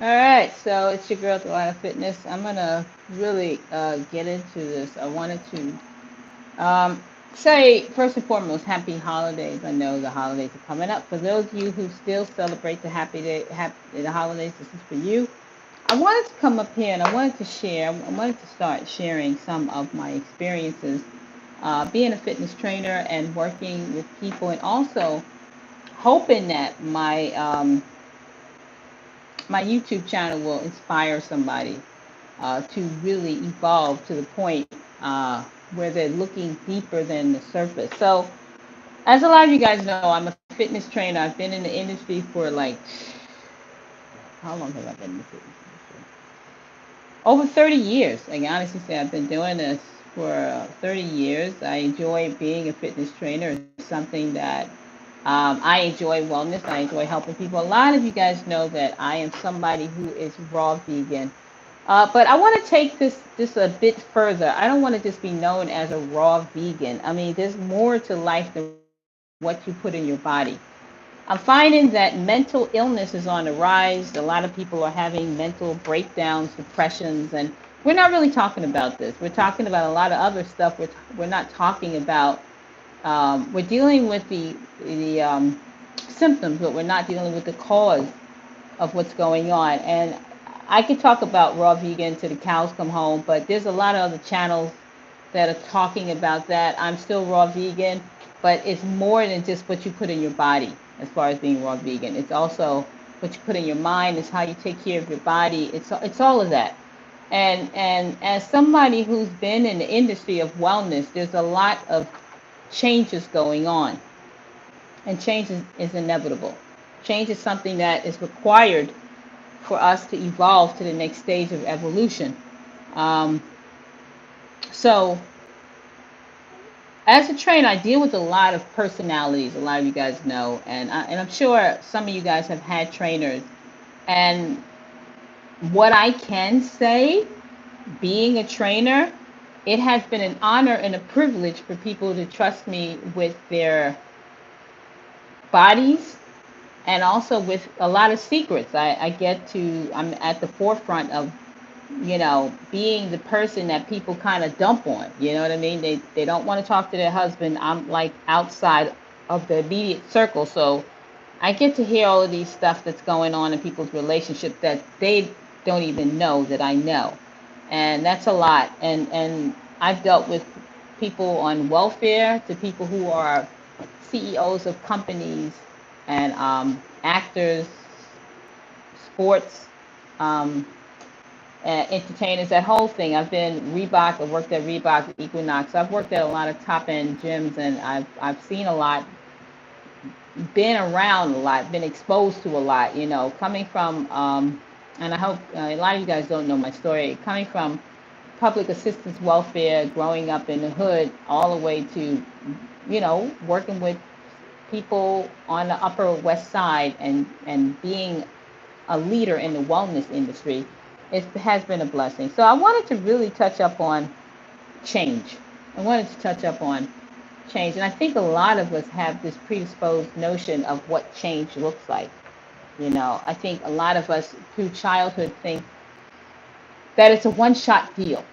All right, so it's your girl, Delana Fitness. I'm gonna really get into this. I wanted to um, say first and foremost, happy holidays. I know the holidays are coming up. For those of you who still celebrate the holidays, this is for you. I wanted to come up here and I wanted to share. I wanted to start sharing some of my experiences being a fitness trainer and working with people, and also hoping that my YouTube channel will inspire somebody to really evolve to the point where they're looking deeper than the surface. So, as a lot of you guys know, I'm a fitness trainer. I've been in the industry for like, how long have I been in the fitness industry? Over 30 years. I can honestly say I've been doing this for 30 years. I enjoy being a fitness trainer. It's something that I enjoy wellness. I enjoy helping people. A lot of you guys know that I am somebody who is raw vegan. But I want to take this a bit further. I don't want to just be known as a raw vegan. I mean, there's more to life than what you put in your body. I'm finding that mental illness is on the rise. A lot of people are having mental breakdowns, depressions, and we're not really talking about this. We're talking about a lot of other stuff. We're not talking about. We're dealing with the symptoms, but we're not dealing with the cause of what's going on. And I could talk about raw vegan till the cows come home, but there's a lot of other channels that are talking about that. I'm still raw vegan, but it's more than just what you put in your body as far as being raw vegan. It's also what you put in your mind, it's how you take care of your body. It's all of that. And as somebody who's been in the industry of wellness, there's a lot of changes going on, and change is inevitable. Change is something that is required for us to evolve to the next stage of evolution. Um, so, as a trainer, I deal with a lot of personalities. A lot of you guys know, and I'm sure some of you guys have had trainers. And what I can say, being a trainer, it has been an honor and a privilege for people to trust me with their bodies and also with a lot of secrets. I'm at the forefront of being the person that people kind of dump on. You know what I mean? They don't want to talk to their husband. I'm like outside of the immediate circle, so I get to hear all of these stuff that's going on in people's relationship that they don't even know that I know, and that's a lot. And I've dealt with people on welfare to people who are CEOs of companies and actors, sports. Um, entertainers, that whole thing. I've been Reebok, I've worked at Reebok, Equinox. I've worked at a lot of top end gyms, and I've seen a lot, been around a lot, been exposed to a lot. Coming from and I hope a lot of you guys don't know my story. Coming from public assistance welfare, growing up in the hood, all the way to working with people on the Upper West Side and being a leader in the wellness industry, it has been a blessing. So I wanted to really touch up on change. I wanted to touch up on change. And I think a lot of us have this predisposed notion of what change looks like. I think a lot of us through childhood think that it's a one shot deal.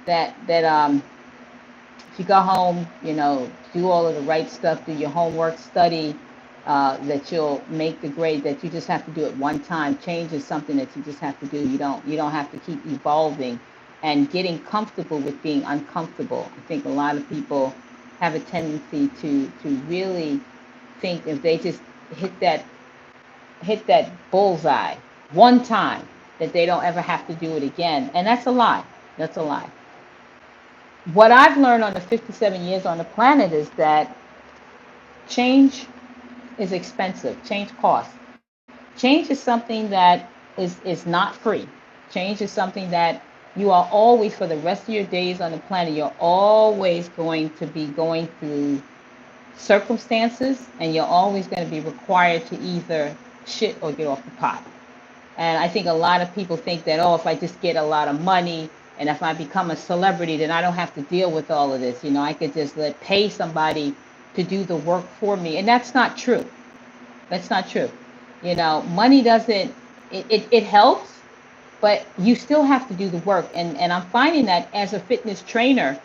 That if you go home, do all of the right stuff, do your homework, study, that you'll make the grade, that you just have to do it one time. Change is something that you just have to do. You don't have to keep evolving and getting comfortable with being uncomfortable. I think a lot of people have a tendency to really think if they just hit that hit that bullseye one time, that they don't ever have to do it again. And that's a lie. That's a lie. What I've learned on the 57 years on the planet is that change is expensive. Change costs. Change is something that is not free. Change is something that you are always, for the rest of your days on the planet, you're always going to be going through circumstances, and you're always going to be required to either shit or get off the pot. And I think a lot of people think that, oh, if I just get a lot of money and if I become a celebrity, then I don't have to deal with all of this. I could just pay somebody to do the work for me. And that's not true. That's not true. Money doesn't, it helps. but you still have to do the work. And I'm finding that as a fitness trainer,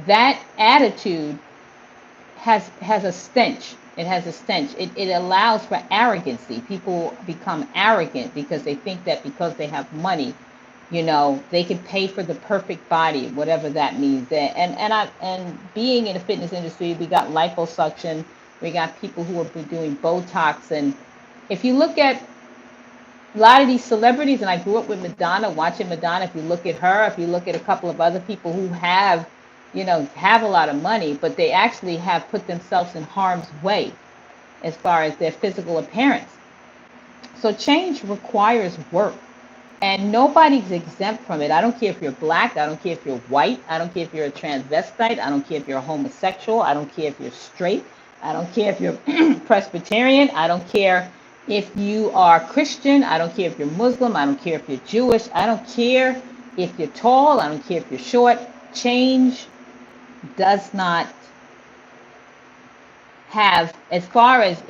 that attitude has a stench. It has a stench. It allows for arrogancy. People become arrogant because they think that because they have money, they can pay for the perfect body, whatever that means. And being in the fitness industry, we got liposuction, we got people who are doing Botox, and if you look at a lot of these celebrities, and I grew up with Madonna, watching Madonna. If you look at her, if you look at a couple of other people who have a lot of money, but they actually have put themselves in harm's way as far as their physical appearance. So change requires work, and nobody's exempt from it. I don't care if you're black. I don't care if you're white. I don't care if you're a transvestite. I don't care if you're a homosexual. I don't care if you're straight. I don't care if you're Presbyterian. I don't care if you are Christian. I don't care if you're Muslim. I don't care if you're Jewish. I don't care if you're tall. I don't care if you're short. Change does not have, as far as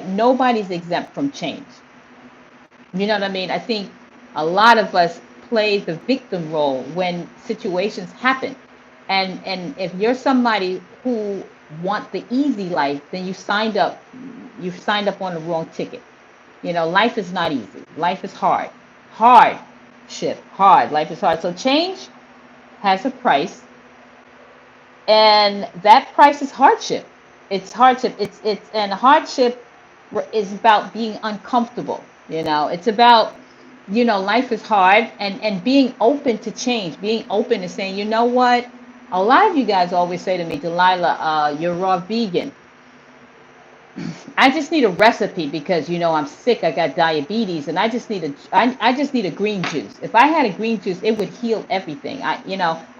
nobody's exempt from change. You know what I mean? I think a lot of us play the victim role when situations happen. And if you're somebody who want the easy life, then you've signed up on the wrong ticket. Life is not easy. Life is hard. Hardship, hard. Life is hard. So change has a price, and that price is hardship. It's hardship. And hardship is about being uncomfortable. It's about, life is hard, and being open to change, being open to saying, you know what? A lot of you guys always say to me, Delilah, you're raw vegan. I just need a recipe because I'm sick. I got diabetes, and I just need a green juice. If I had a green juice, it would heal everything. I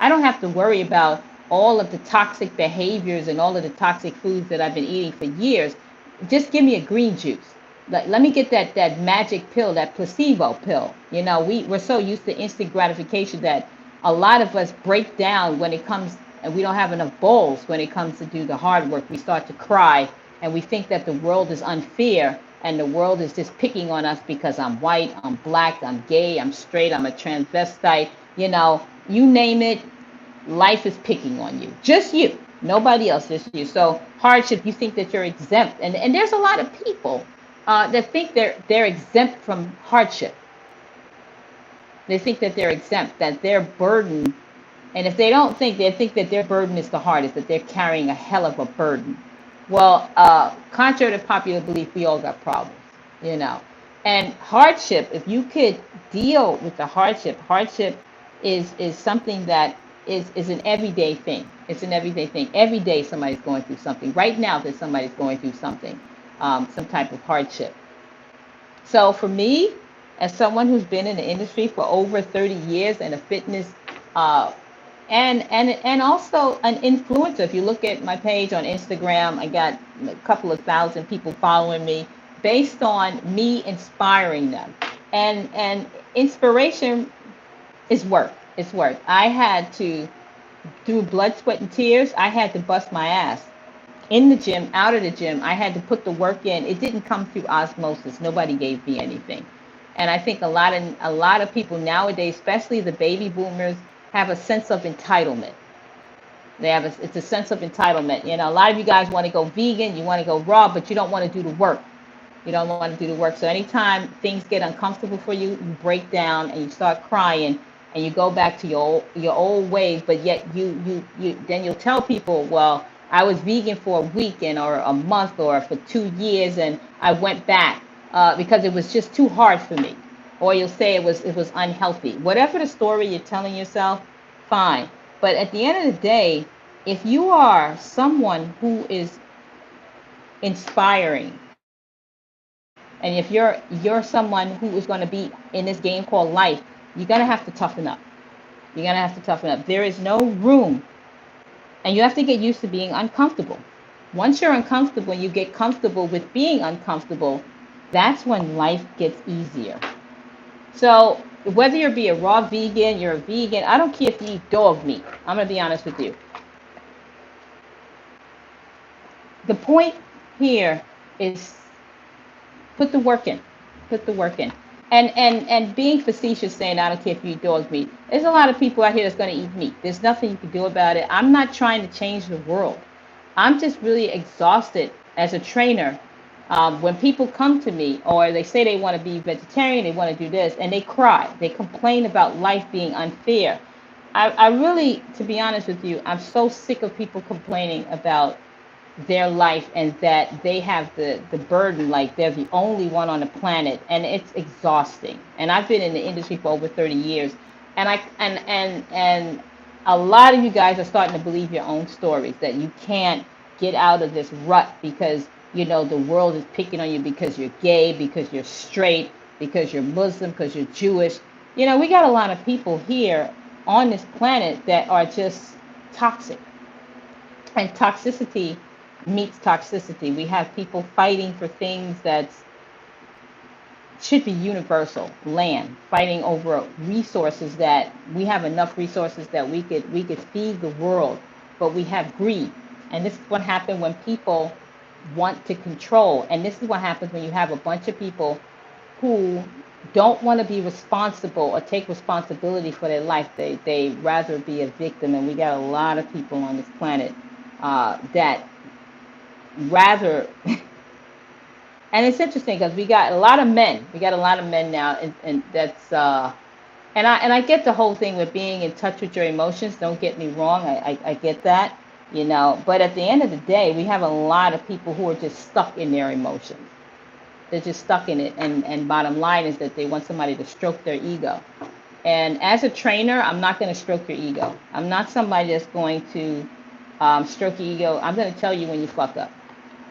don't have to worry about all of the toxic behaviors and all of the toxic foods that I've been eating for years. Just give me a green juice. Let me get that magic pill, that placebo pill. We're so used to instant gratification that a lot of us break down when it comes, and we don't have enough balls when it comes to do the hard work. We start to cry, and we think that the world is unfair, and the world is just picking on us because I'm white, I'm black, I'm gay, I'm straight, I'm a transvestite. You name it, life is picking on you. Just you. Nobody else, just you. So hardship, you think that you're exempt. And there's a lot of people that think they're exempt from hardship. They think that they're exempt, that their burden, and if they don't think, they think that their burden is the hardest, that they're carrying a hell of a burden. Well, contrary to popular belief, we all got problems, you know. And hardship, if you could deal with the hardship is something that is an everyday thing. It's an everyday thing. Every day somebody's going through something. Right now, that somebody's going through something, some type of hardship. So for me, as someone who's been in the industry for over 30 years and a fitness uh, and also an influencer. If you look at my page on Instagram, I got a couple of thousand people following me based on me inspiring them. And inspiration is work. It's work. I had to, through blood, sweat, and tears, I had to bust my ass in the gym, out of the gym. I had to put the work in. It didn't come through osmosis. Nobody gave me anything. And I think a lot of people nowadays, especially the baby boomers, have a sense of entitlement. It's a sense of entitlement. A lot of you guys want to go vegan, you want to go raw, but you don't want to do the work. You don't want to do the work. So anytime things get uncomfortable for you, you break down and you start crying and you go back to your old ways. But yet you then you'll tell people, well, I was vegan for a week or a month or for 2 years, and I went back because it was just too hard for me. Or you'll say it was unhealthy. Whatever the story you're telling yourself, fine. But at the end of the day, if you are someone who is inspiring, and if you're someone who is going to be in this game called life, you're going to have to toughen up. You're going to have to toughen up. There is no room, and you have to get used to being uncomfortable. Once you're uncomfortable and you get comfortable with being uncomfortable, that's when life gets easier. So whether you're be a raw vegan, you're a vegan, I don't care if you eat dog meat. I'm going to be honest with you. The point here is put the work in. Put the work in. And being facetious, saying I don't care if you eat dog meat. There's a lot of people out here that's going to eat meat. There's nothing you can do about it. I'm not trying to change the world. I'm just really exhausted as a trainer. When people come to me or they say they want to be vegetarian, they want to do this, and they cry, they complain about life being unfair. I really, to be honest with you, I'm so sick of people complaining about their life and that they have the burden like they're the only one on the planet, and it's exhausting. And I've been in the industry for over 30 years, and and a lot of you guys are starting to believe your own stories that you can't get out of this rut because the world is picking on you because you're gay, because you're straight, because you're Muslim, because you're Jewish. We got a lot of people here on this planet that are just toxic, and toxicity meets toxicity. We have people fighting for things that should be universal. Land, fighting over resources that we have enough resources that we could feed the world, but we have greed. And this is what happens when people want to control. And this is what happens when you have a bunch of people who don't want to be responsible or take responsibility for their life. They rather be a victim. And we got a lot of people on this planet that rather. And it's interesting because we got a lot of men. We got a lot of men now, and that's and I get the whole thing with being in touch with your emotions. Don't get me wrong. I get that, But at the end of the day, we have a lot of people who are just stuck in their emotions. They're just stuck in it. And bottom line is that they want somebody to stroke their ego. And as a trainer, I'm not going to stroke your ego. I'm not somebody that's going to stroke your ego. I'm going to tell you when you fuck up.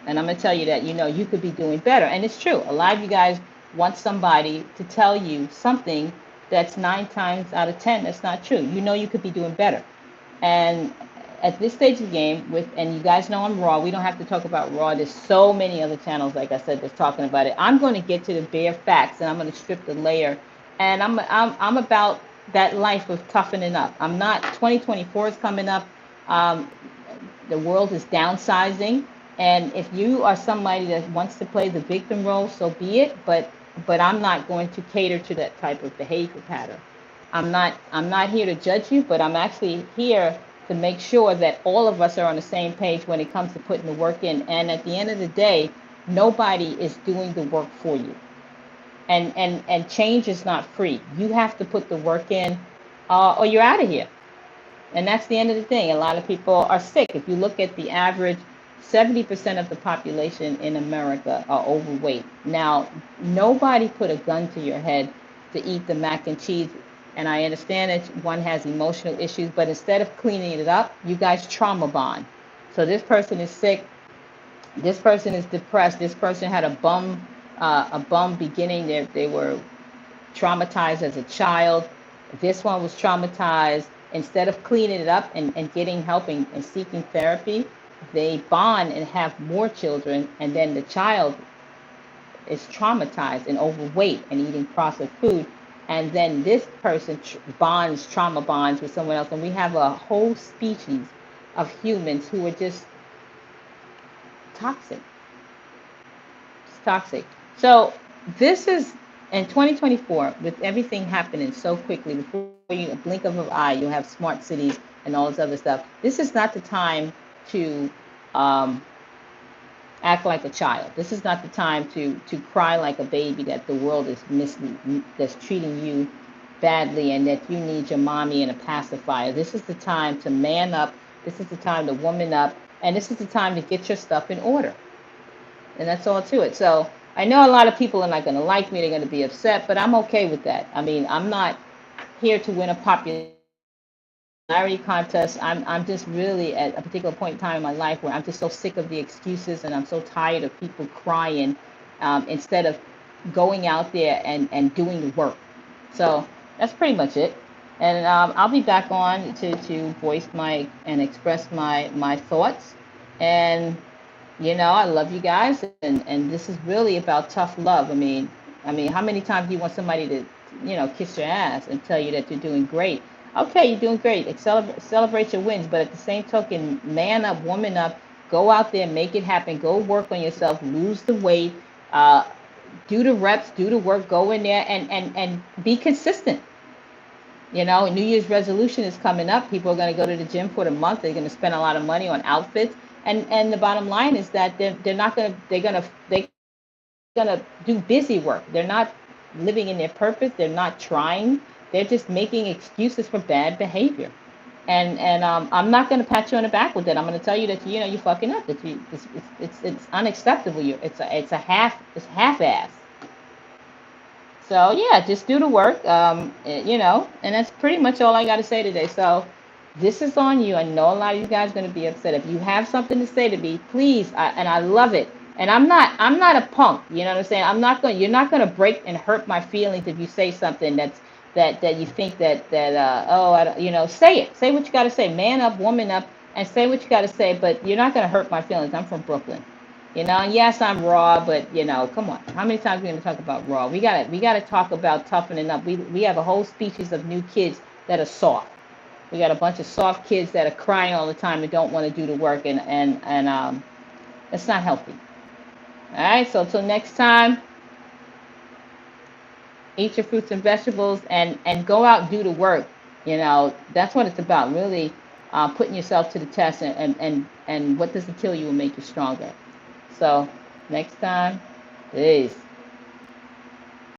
And I'm going to tell you that, you could be doing better. And it's true. A lot of you guys want somebody to tell you something that's 9 times out of 10. That's not true. You could be doing better. And at this stage of the game, and you guys know I'm Raw. We don't have to talk about Raw. There's so many other channels, like I said, that's talking about it. I'm going to get to the bare facts, and I'm going to strip the layer. And I'm about that life of toughening up. I'm not. 2024 is coming up. Um, the world is downsizing, and if you are somebody that wants to play the victim role, so be it. But I'm not going to cater to that type of behavior pattern. I'm not here to judge you, but I'm actually here to make sure that all of us are on the same page when it comes to putting the work in. And at the end of the day, nobody is doing the work for you. And change is not free. You have to put the work in, or you're out of here. And that's the end of the thing. A lot of people are sick. If you look at the average, 70% of the population in America are overweight. Now, nobody put a gun to your head to eat the mac and cheese. And I understand that one has emotional issues, but instead of cleaning it up, you guys trauma bond. So this person is sick. This person is depressed. This person had a bum beginning. They were traumatized as a child. This one was traumatized. Instead of cleaning it up and getting help and seeking therapy, they bond and have more children. And then the child is traumatized and overweight and eating processed food. And then this person trauma bonds with someone else. And we have a whole species of humans who are just toxic. It's toxic. So this is in 2024, with everything happening so quickly, before you a blink of an eye, you'll have smart cities and all this other stuff. This is not the time to um, act like a child. This is not the time to cry like a baby that the world is that's treating you badly, and that you need your mommy and a pacifier. This is the time to man up. This is the time to woman up, and this is the time to get your stuff in order. And that's all to it. So I know a lot of people are not going to like me. They're going to be upset, but I'm okay with that. I mean, I'm not here to win a popularity contest. I'm just really at a particular point in time in my life where I'm just so sick of the excuses, and I'm so tired of people crying instead of going out there and doing the work. So that's pretty much it. And I'll be back on to voice my and express my thoughts. And I love you guys, and this is really about tough love. I mean, how many times do you want somebody to, kiss your ass and tell you that you're doing great? Okay, you're doing great. Celebrate your wins, but at the same token, man up, woman up, go out there, make it happen. Go work on yourself, lose the weight, uh, do the reps, do the work, go in there and be consistent. You know, New Year's resolution is coming up. People are going to go to the gym for the month. They're going to spend a lot of money on outfits. And the bottom line is that they're not going to they're going to do busy work. They're not living in their purpose. They're not trying. They're just making excuses for bad behavior. And I'm not going to pat you on the back with it. I'm going to tell you that you're fucking up. That it's unacceptable. It's half ass. So yeah, just do the work. And that's pretty much all I got to say today. So this is on you. I know a lot of you guys are going to be upset. If you have something to say to me, please. And I love it. And I'm not a punk. You know what I'm saying? I'm not going. You're not going to break and hurt my feelings if you say something that you think say it. Say what you got to say. Man up, woman up, and say what you got to say. But you're not going to hurt my feelings. I'm from Brooklyn. And yes, I'm raw, but come on. How many times are we gonna talk about raw? We gotta talk about toughening up. We have a whole species of new kids that are soft. We got a bunch of soft kids that are crying all the time and don't want to do the work, and it's not healthy. All right. So till next time, eat your fruits and vegetables and go out and do the work. That's what it's about. Really, putting yourself to the test, and what doesn't kill you will make you stronger. So next time, peace.